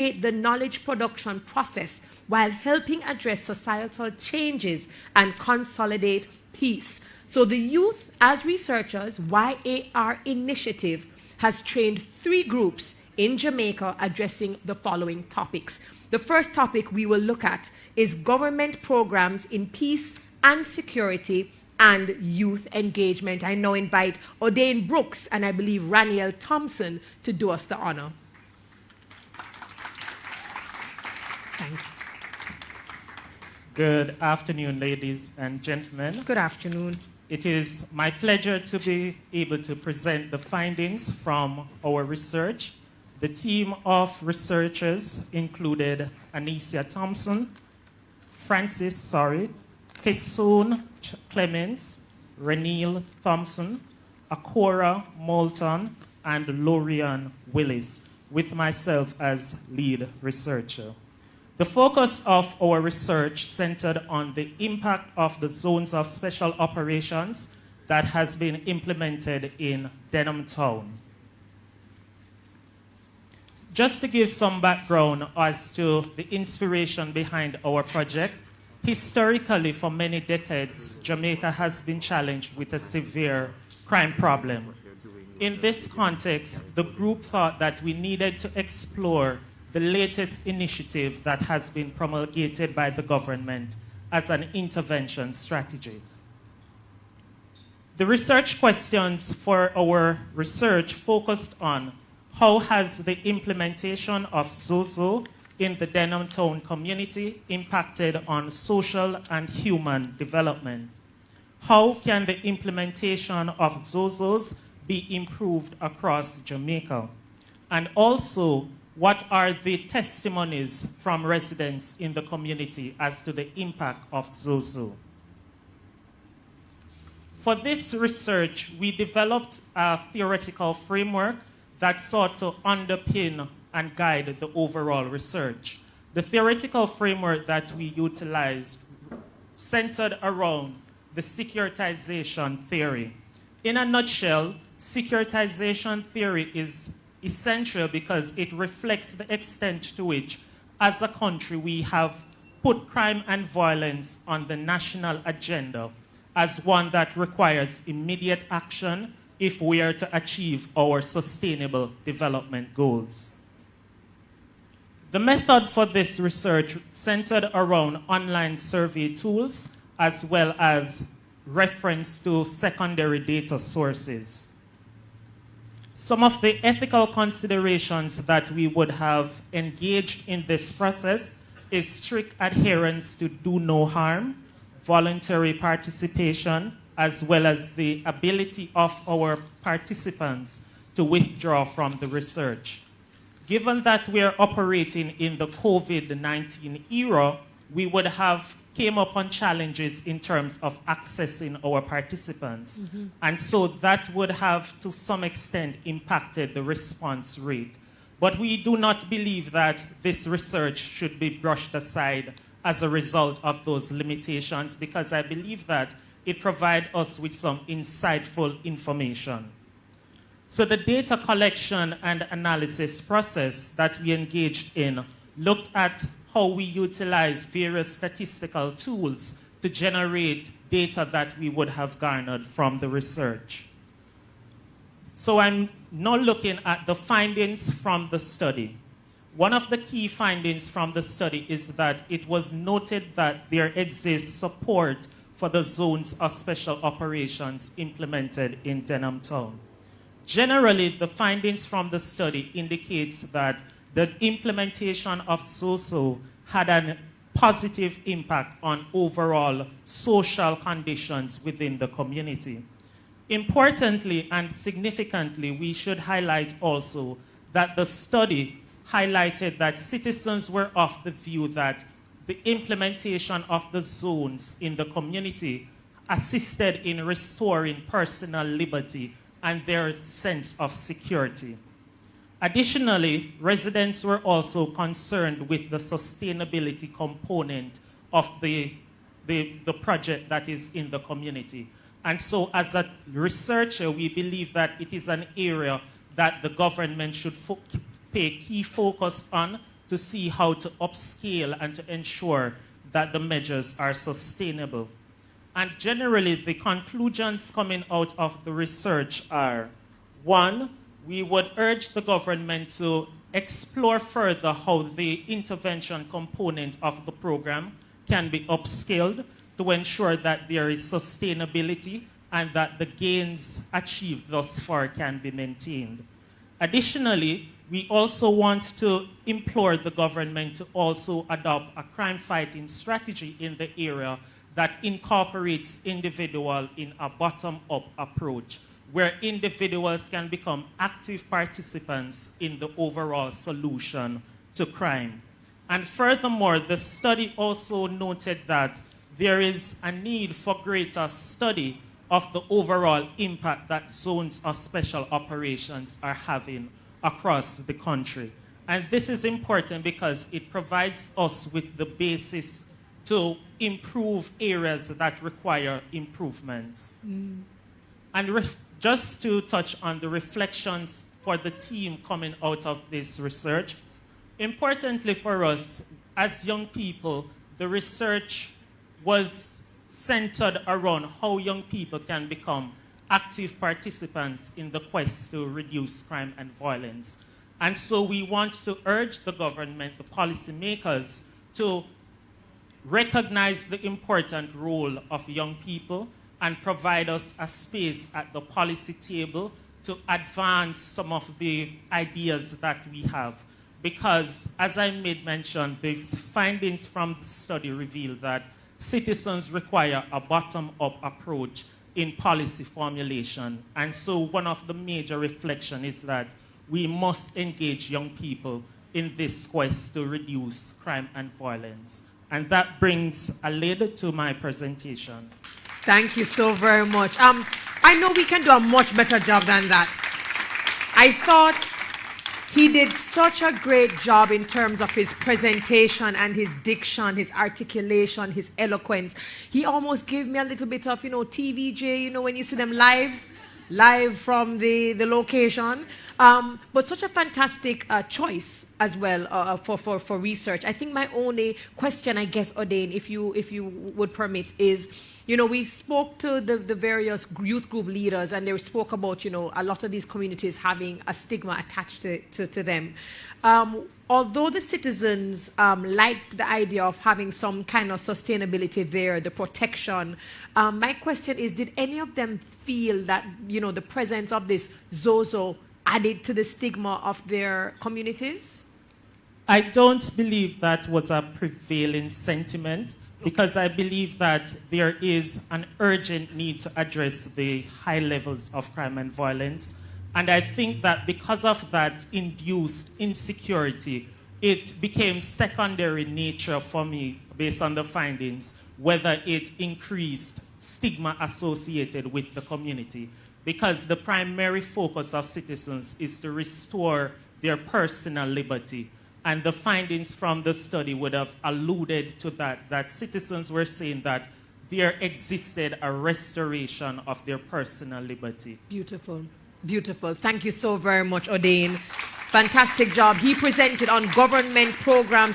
the knowledge production process while helping address societal changes and consolidate peace. So the Youth as Researchers YAR initiative has trained 3 groups in Jamaica addressing the following topics. The first topic we will look at is government programs in peace and security and youth engagement. I now invite Odane Brooks and I believe Raniel Thompson to do us the honor. Thank you. Good afternoon, ladies and gentlemen. Good afternoon. It is my pleasure to be able to present the findings from our research. The team of researchers included Anicia Thompson, Kesoon Clemens, Raniel Thompson, Akora Moulton, and Lorian Willis, with myself as lead researcher. The focus of our research centered on the impact of the zones of special operations that has been implemented in Denham Town. Just to give some background as to the inspiration behind our project, historically for many decades, Jamaica has been challenged with a severe crime problem. In this context, the group thought that we needed to explore the latest initiative that has been promulgated by the government as an intervention strategy. The research questions for our research focused on how has the implementation of ZOZO in the Denham Town community impacted on social and human development? How can the implementation of ZOZOs be improved across Jamaica? And also, what are the testimonies from residents in the community as to the impact of ZOZO? For this research, we developed a theoretical framework that sought to underpin and guide the overall research. The theoretical framework that we utilized centered around the securitization theory. In a nutshell, securitization theory is essential because it reflects the extent to which, as a country, we have put crime and violence on the national agenda as one that requires immediate action if we are to achieve our sustainable development goals. The method for this research centered around online survey tools as well as reference to secondary data sources. Some of the ethical considerations that we would have engaged in this process is strict adherence to do no harm, voluntary participation, as well as the ability of our participants to withdraw from the research. Given that we are operating in the COVID-19 era, we would have came upon challenges in terms of accessing our participants. And so that would have, to some extent, impacted the response rate. But we do not believe that this research should be brushed aside as a result of those limitations, because I believe that it provides us with some insightful information. So the data collection and analysis process that we engaged in looked at how we utilize various statistical tools to generate data that we would have garnered from the research. So I'm now looking at the findings from the study. One of the key findings from the study is that it was noted that there exists support for the zones of special operations implemented in Denham Town. Generally, the findings from the study indicates that the implementation of ZOZO had a positive impact on overall social conditions within the community. Importantly and significantly, we should highlight also that the study highlighted that citizens were of the view that the implementation of the zones in the community assisted in restoring personal liberty and their sense of security. Additionally, residents were also concerned with the sustainability component of the project that is in the community. And so as a researcher, we believe that it is an area that the government should pay key focus on to see how to upscale and to ensure that the measures are sustainable. And generally, the conclusions coming out of the research are, one, we would urge the government to explore further how the intervention component of the program can be upscaled to ensure that there is sustainability and that the gains achieved thus far can be maintained. Additionally, we also want to implore the government to also adopt a crime-fighting strategy in the area that incorporates individual in a bottom-up approach, where individuals can become active participants in the overall solution to crime. And furthermore, the study also noted that there is a need for greater study of the overall impact that zones of special operations are having across the country. And this is important because it provides us with the basis to improve areas that require improvements. And just to touch on the reflections for the team coming out of this research, importantly for us, as young people, the research was centered around how young people can become active participants in the quest to reduce crime and violence. And so we want to urge the government, the policymakers, to recognize the important role of young people and provide us a space at the policy table to advance some of the ideas that we have. Because, as I made mention, the findings from the study reveal that citizens require a bottom-up approach in policy formulation. And so one of the major reflections is that we must engage young people in this quest to reduce crime and violence. And that brings a lid to my presentation. Thank you so very much. I know we can do a much better job than that. I thought he did such a great job in terms of his presentation and his diction, his articulation, his eloquence. He almost gave me a little bit of, TVJ, when you see them live from the location. But such a fantastic choice as well for research. I think my only question, I guess, Odane, if you would permit, is, we spoke to the various youth group leaders, and they spoke about, a lot of these communities having a stigma attached to them. Although the citizens liked the idea of having some kind of sustainability there, the protection, my question is, did any of them feel that, the presence of this Zozo added to the stigma of their communities? I don't believe that was a prevailing sentiment, because I believe that there is an urgent need to address the high levels of crime and violence. And I think that because of that induced insecurity, it became secondary nature for me, based on the findings, whether it increased stigma associated with the community. Because the primary focus of citizens is to restore their personal liberty. And the findings from the study would have alluded to that citizens were saying that there existed a restoration of their personal liberty. Beautiful, beautiful. Thank you so very much, Odane. Fantastic job. He presented on government programs